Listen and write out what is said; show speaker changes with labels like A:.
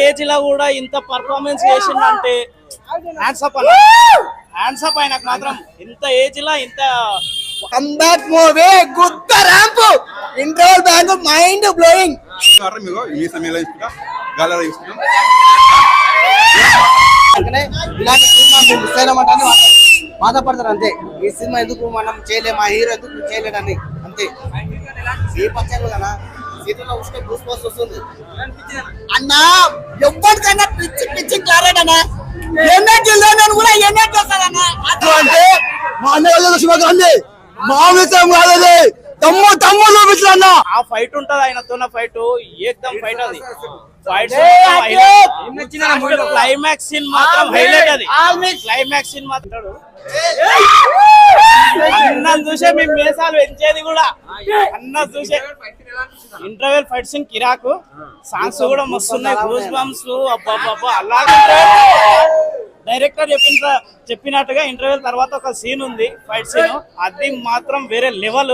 A: Age లో కూడా ఇంత పర్ఫార్మెన్స్ చేసిందంటే హ్యాండ్సప్ ఆయనకు మాత్రం ఇంత ఏజ్ లో ఇంత
B: కంబ్యాక్ మూవీ గుత్త ramp interval bang mind blowing. ఇలాంటి సినిమా మేము మిస్ అయినామంటే బాధపడతారు అంతే. ఈ సినిమా ఎందుకు మనం చేయలేము, మా హీరో ఎందుకు చేయలేడని అంతే. ఏ పచ్చారు కదా సీట్లో వస్తే బూస్ బాస్ వస్తుంది అన్నా. ఎవరికైనా పిచ్చి పిచ్చి క్లారెట్ అన్నా ఎన్నెట్ కూడా ఎన్నెట్ వస్తాడన్నా అంటే మా అన్న శివగాంధీ మామితం కాదది తమ్ము తమ్ము చూపించాలన్నా.
A: ఆ ఫైట్ ఉంటది ఆయనతో ఫైట్ ఏకదం ఫైట్ అది క్లైమాక్స్ సీన్ మాత్రం హైలైట్. అది క్లైమాక్స్ సీన్ మాత్రం అన్న చూసే మేము మేసాలు పెంచేది కూడా అన్న చూసే. ఇంటర్వెల్ ఫైట్ సీన్ కిరాకు, సాంగ్స్ కూడా మస్తున్నాయి, గూస్ బంప్స్ అబ్బా. అలాగే డైరెక్టర్ చెప్పినట్టుగా ఇంటర్వెల్ తర్వాత ఒక సీన్ ఉంది ఫైట్ సీన్, అది మాత్రం వేరే లెవెల్.